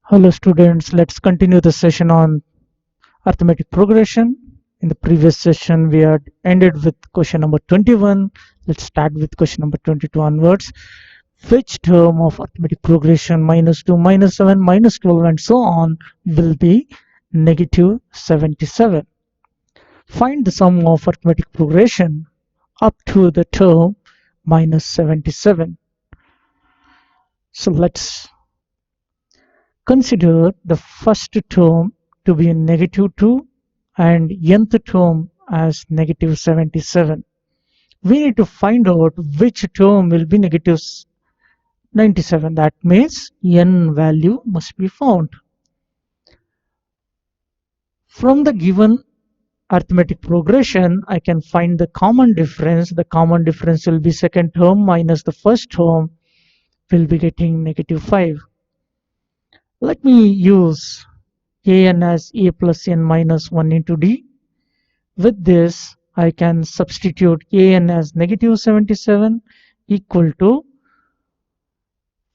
Hello students, let's continue the session on arithmetic progression. In the previous session we had ended with question number 21. Let's start with question number 22 onwards. Which term of arithmetic progression minus 2, minus 7, minus 12 and so on will be negative 77? Find the sum of arithmetic progression up to the term minus 77. So let's consider the first term to be negative 2 and nth term as negative 77. We need to find out which term will be negative 97. That means n value must be found. From the given arithmetic progression, I can find the common difference. The common difference will be second term minus the first term will be getting negative 5. Let me use an as a plus n minus 1 into d. With this, I can substitute an as negative 77 equal to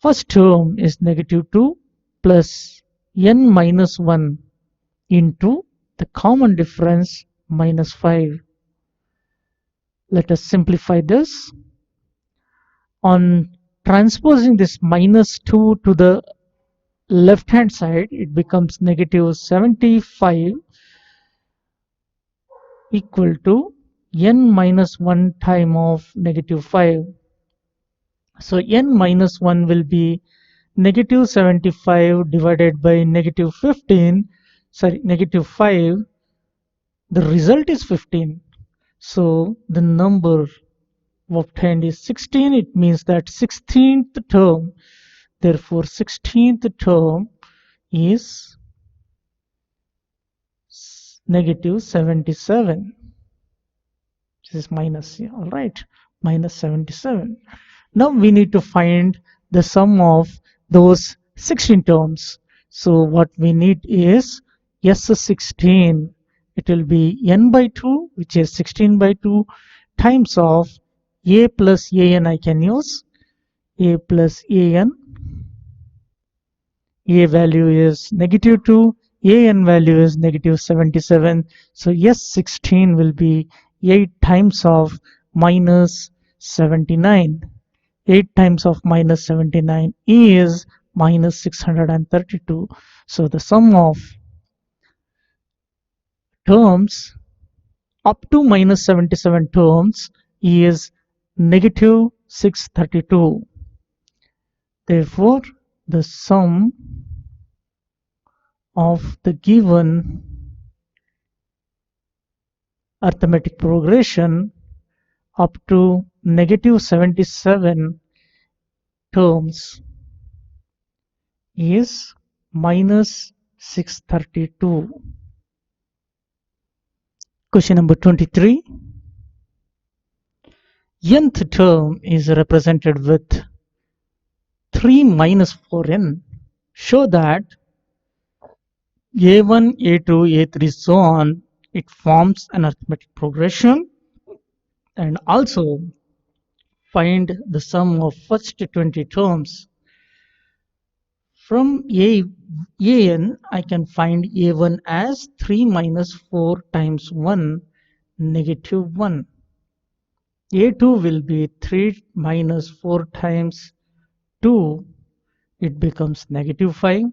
first term is negative 2 plus n minus 1 into the common difference minus 5. Let us simplify this. On transposing this minus 2 to the left hand side, it becomes negative 75 equal to n minus 1 time of negative 5. So n minus 1 will be negative 75 divided by negative 15, sorry, negative 5. The result is 15. So the number obtained is 16. It means that 16th term. Therefore, 16th term is negative 77. This is minus, yeah, all right, minus 77. Now we need to find the sum of those 16 terms. So what we need is S16. It will be n by 2, which is 16 by 2, times of a plus an. I can use a plus an. A value is negative 2, an value is negative 77. So S16 will be 8 times of minus 79. 8 times of minus 79 is minus 632. So the sum of terms up to minus 77 terms is negative 632. Therefore, the sum of the given arithmetic progression up to negative 77 terms is minus 632. Question number 23. Nth term is represented with 3 minus 4n. Show that a1, a2, a3, so on, it forms an arithmetic progression, and also find the sum of first 20 terms. From an, I can find a1 as 3 minus 4 times 1, negative 1. a2 will be 3 minus 4 times 2, it becomes negative 5.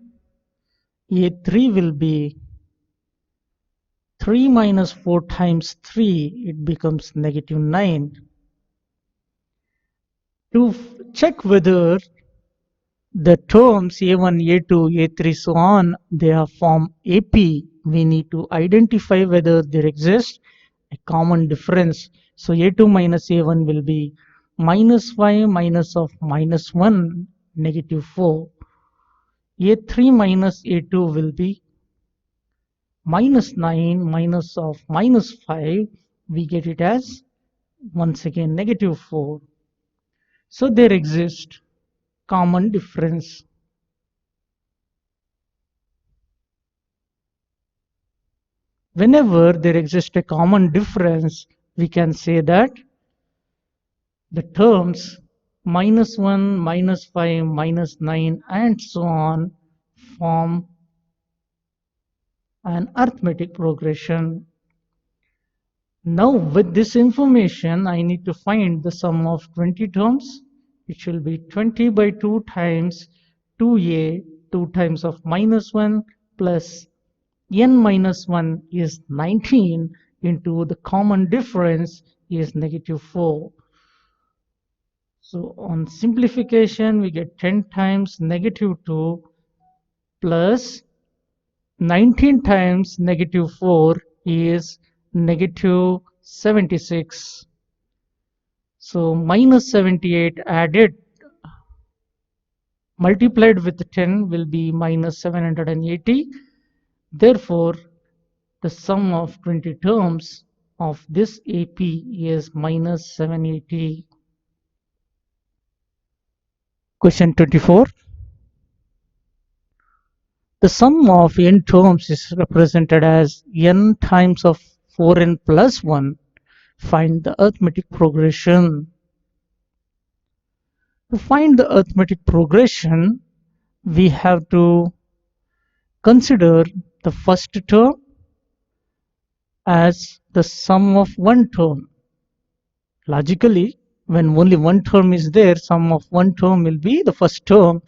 a3 will be 3 minus 4 times 3, it becomes negative 9. To check whether the terms a1, a2, a3, so on, they are form AP, we need to identify whether there exists a common difference. So a2 minus a1 will be minus 5 minus of minus 1, negative 4. a3 minus a2 will be minus 9 minus of minus 5. We get it as once again negative 4. So there exists common difference. Whenever there exists a common difference, we can say that the terms minus 1, minus 5, minus 9 and so on form an arithmetic progression. Now with this information, I need to find the sum of 20 terms, which will be 20 by 2 times 2a, 2 times of minus 1 plus n minus 1 is 19 into the common difference is negative 4. So on simplification, we get 10 times negative 2 plus 19 times negative 4 is negative 76. So minus 78 added multiplied with 10 will be minus 780. Therefore, the sum of 20 terms of this AP is minus 780. Question 24. The sum of n terms is represented as n times of 4n plus 1. Find the arithmetic progression. To find the arithmetic progression, we have to consider the first term as the sum of one term. Logically, when only one term is there, sum of one term will be the first term,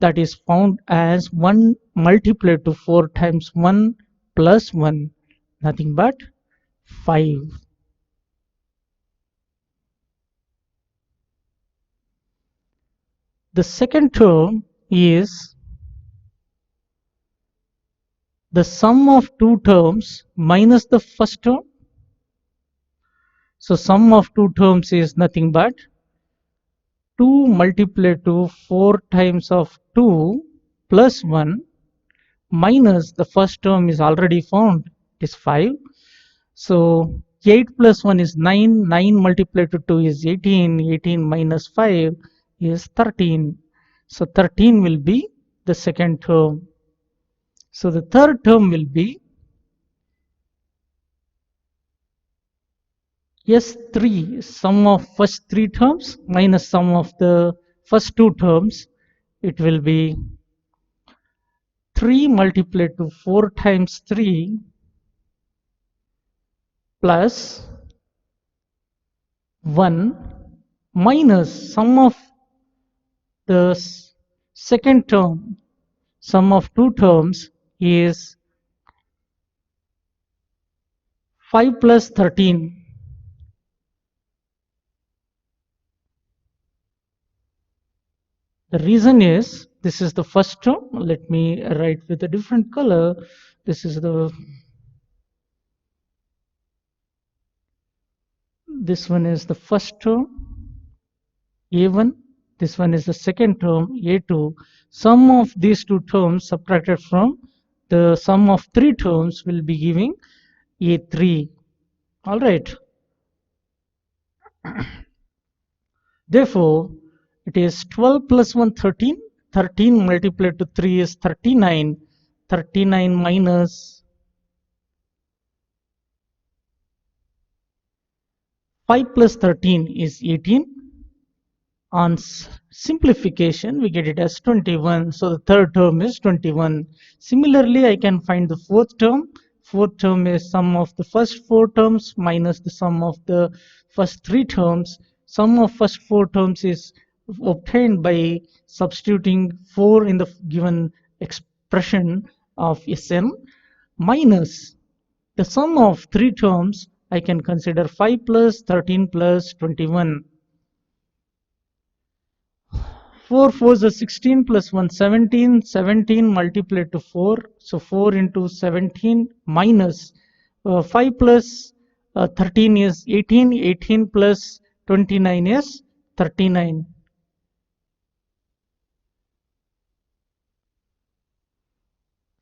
that is found as 1 multiplied to 4 times 1 plus 1, nothing but 5. The second term is the sum of two terms minus the first term. So sum of two terms is nothing but 2 multiplied to 4 times of 2 plus 1 minus the first term is already found, it is 5. So 8 plus 1 is 9, 9 multiplied to 2 is 18, 18 minus 5 is 13. So 13 will be the second term. So the third term will be S3, sum of first three terms minus sum of the first two terms. It will be 3 multiplied to 4 times 3 plus 1 minus sum of the second term, sum of two terms is 5 plus 13. The reason is, this is the first term. Let me write with a different color. This is this one is the first term, A1. This one is the second term, A2. Sum of these two terms subtracted from the sum of three terms will be giving A3. All right. Therefore, it is 12 plus 1, 13. 13 multiplied to 3 is 39. 39 minus 5 plus 13 is 18. On simplification, we get it as 21. So the third term is 21. Similarly, I can find the fourth term. Fourth term is sum of the first four terms minus the sum of the first three terms. Sum of first four terms is obtained by substituting 4 in the given expression of Sn minus the sum of three terms. I can consider 5 plus 13 plus 21. 4 4s are 16 plus 1 17, 17 multiplied to 4, so 4 into 17 minus 5 plus 13 is 18, 18 plus 29 is 39.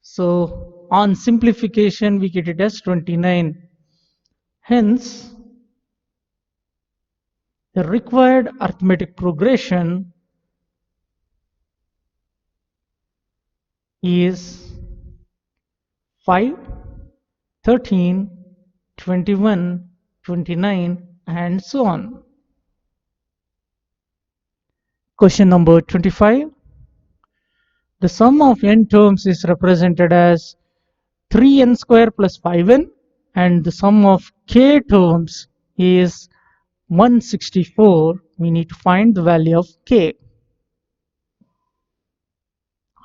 So on simplification we get it as 29. Hence the required arithmetic progression is 5, 13, 21, 29 and so on. Question number 25. The sum of n terms is represented as 3n square plus 5n, and the sum of k terms is 164. We need to find the value of k.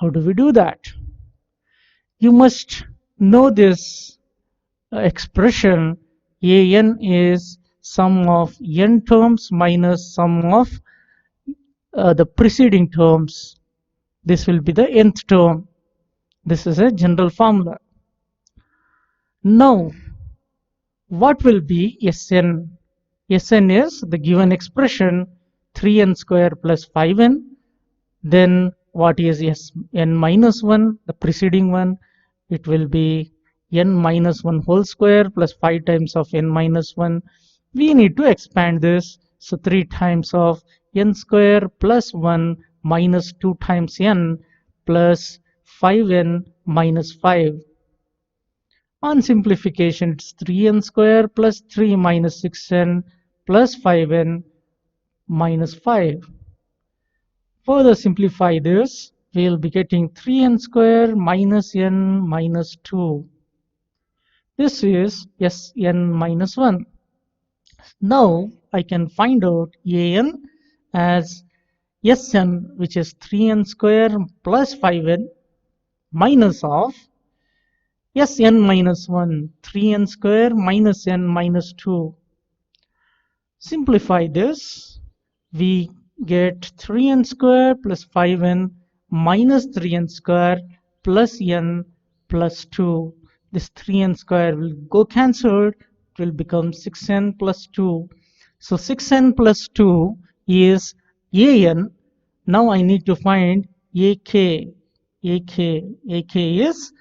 How do we do that? You must know this expression. An is sum of n terms minus sum of the preceding terms. This will be the nth term. This is a general formula. Now, what will be Sn? Sn is the given expression 3n square plus 5n. Then what is n minus 1? The preceding one. It will be n minus 1 whole square plus 5 times of n minus 1. We need to expand this. So 3 times of n square plus 1 minus 2 times n plus 5n minus 5. On simplification, it's 3n square plus 3 minus 6n plus 5n minus 5. Further simplify this, we'll be getting 3n square minus n minus 2. This is Sn minus 1. Now I can find out An as Sn, which is 3n square plus 5n minus of Sn minus 1, 3n square minus n minus 2. Simplify this, we get 3n square plus 5n minus 3n square plus n plus 2. This 3n square will go cancelled. It will become 6n plus 2. So 6n plus 2 is an. Now I need to find ak. ak is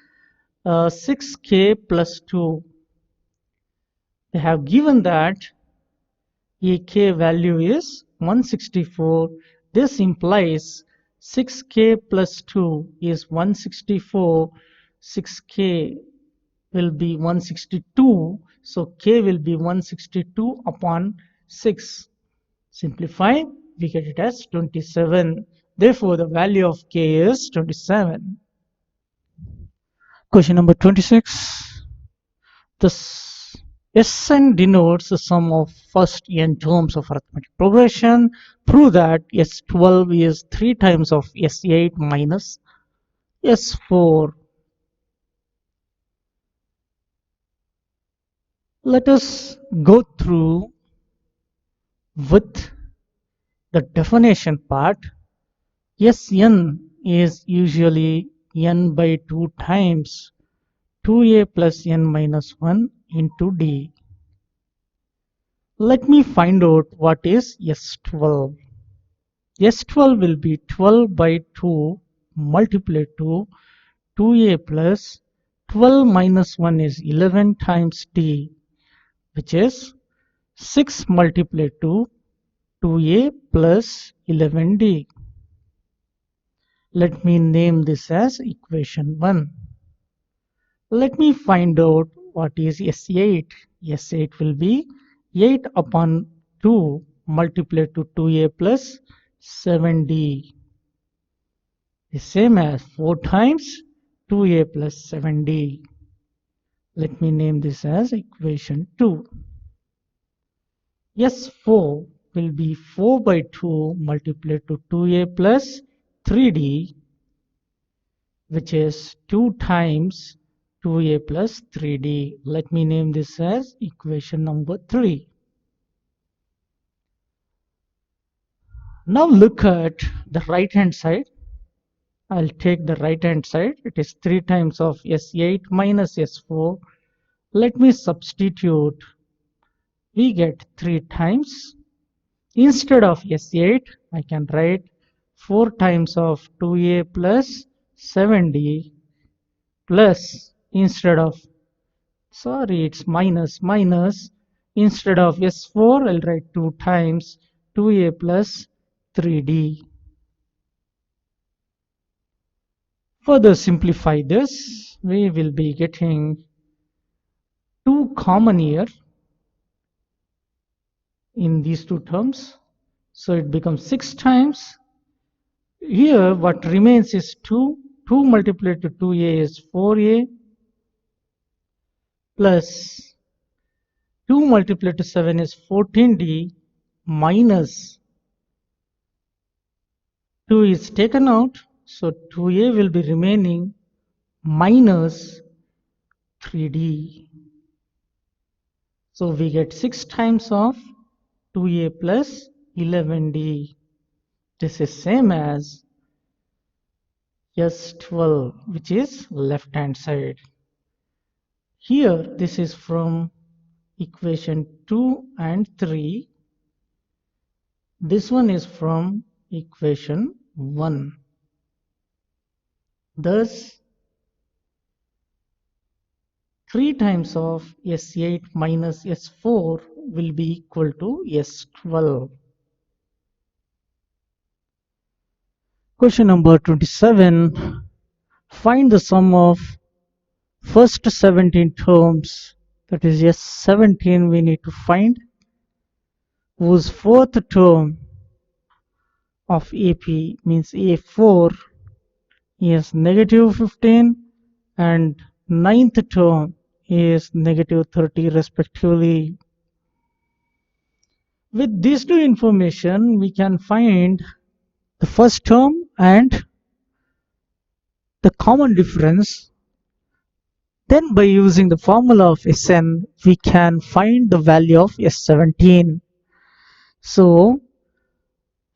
6k plus 2. They have given that ak value is 164. This implies 6k plus 2 is 164. 6k will be 162. So k will be 162 upon 6. Simplify, we get it as 27. Therefore, the value of k is 27. Question number 26. The Sn denotes the sum of first n terms of arithmetic progression. Prove that S12 is 3 times of S8 minus S4. Let us go through with the definition part. Sn is usually n by 2 times 2a plus n minus 1 into d. Let me find out what is S12. S12 will be 12 by 2 multiplied to 2a plus 12 minus 1 is 11 times d, which is 6 multiplied to 2a plus 11d. Let me name this as equation 1. Let me find out what is S8. S8 will be 8 upon 2 multiplied to 2a plus 7d. The same as 4 times 2a plus 7d. Let me name this as equation 2. S4 will be 4 by 2 multiplied to 2a plus 3d, which is 2 times 2a plus 3d. Let me name this as equation number 3. Now look at the right hand side. I'll take the right hand side. It is 3 times of S8 minus S4. Let me substitute. We get 3 times. Instead of S8, I can write 4 times of 2a plus 7d plus, instead of, it's minus, instead of S4, I'll write 2 times 2a plus 3d. Further simplify this, we will be getting 2 common here in these 2 terms. So it becomes 6 times. Here what remains is 2. 2 multiplied to 2a is 4a plus 2 multiplied to 7 is 14d minus 2 is taken out, so 2a will be remaining minus 3d. So we get 6 times of 2a plus 11d. This is same as S12, which is left hand side. Here this is from equation 2 and 3. This one is from equation 1. Thus 3 times of S8 minus S4 will be equal to S12. Question number 27. Find the sum of first 17 terms. That is S17 we need to find, whose fourth term of AP means A4 is negative 15 and ninth term is negative 30 respectively. With these two information, we can find the first term and the common difference. Then by using the formula of Sn, we can find the value of S17. So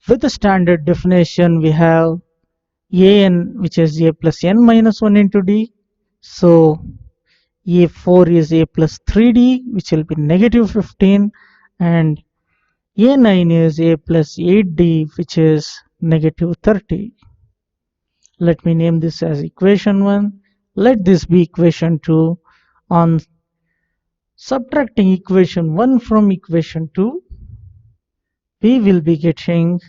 with the standard definition, we have an, which is a plus n minus 1 into d. So a4 is a plus 3d, which will be negative 15, and a9 is a plus 8d, which is negative 30. Let me name this as equation 1. Let this be equation 2. On subtracting equation 1 from equation 2, we will be getting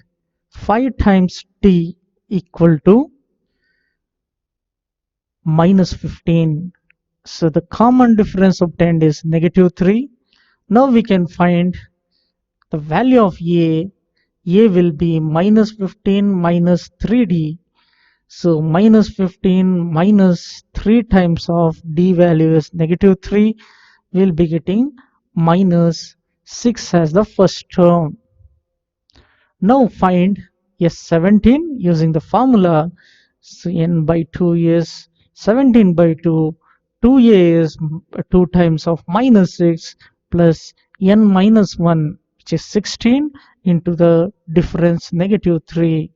5 times t equal to minus 15. So the common difference obtained is negative 3. Now we can find the value of a. A will be minus 15 minus 3d. So minus 15 minus 3 times of d value is negative 3. We'll be getting minus 6 as the first term. Now find S17 using the formula. So n by 2 is 17 by 2. 2a is 2 times of minus 6 plus n minus 1, which is 16, into the difference negative 3.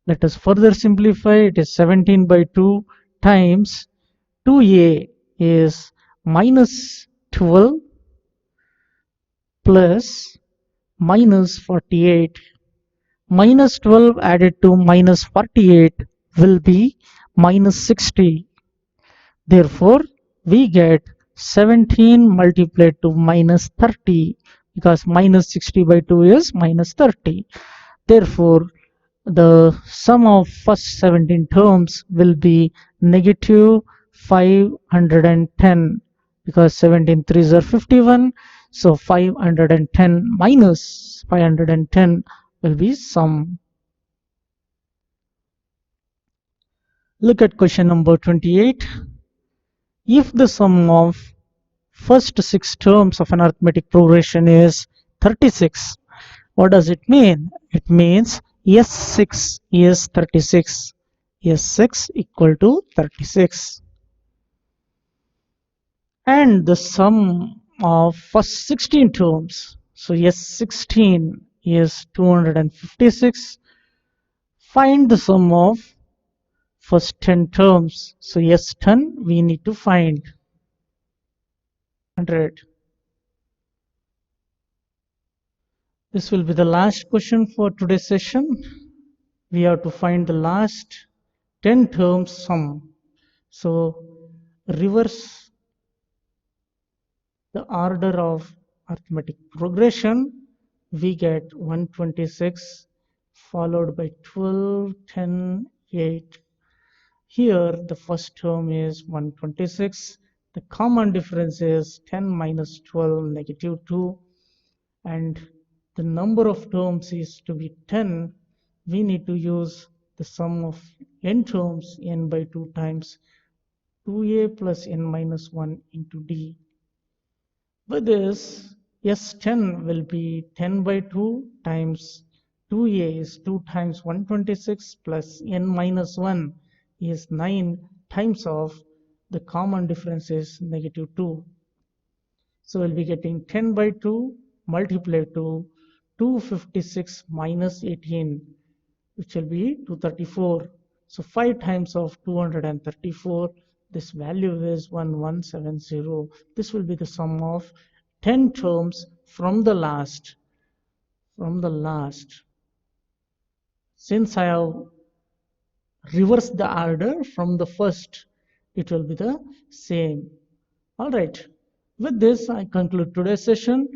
Let us further simplify. It is 17 by 2 times 2a is minus 12 plus minus 48. Minus 12 added to minus 48 will be minus 60. Therefore, we get 17 multiplied to minus 30, because minus 60 by 2 is minus 30. Therefore, the sum of first 17 terms will be negative 510, because 17 threes are 51. So 510 minus 510 will be sum. Look at question number 28. If the sum of first 6 terms of an arithmetic progression is 36, what does it mean? It means S6 is 36. S6 equal to 36. And the sum of first 16 terms, so S16 is 256. Find the sum of first 10 terms. So S10 we need to find 100. This will be the last question for today's session. We have to find the last 10 terms sum. So reverse the order of arithmetic progression. We get 126 followed by 12, 10, 8. Here the first term is 126. The common difference is 10 minus 12, negative 2. And the number of terms is to be 10. We need to use the sum of n terms, n by 2 times 2a plus n minus 1 into d. With this, S10 will be 10 by 2 times 2a is 2 times 126 plus n minus 1 is 9 times of the common difference is negative 2. So we'll be getting 10 by 2 multiplied to 256 minus 18, which will be 234. So 5 times of 234, this value is 1170. This will be the sum of 10 terms from the last. Since I have reversed the order from the first, it will be the same. All right. With this, I conclude today's session.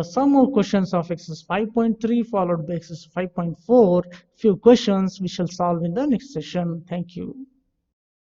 Some more questions of exercise 5.3 followed by exercise 5.4. Few questions we shall solve in the next session. Thank you.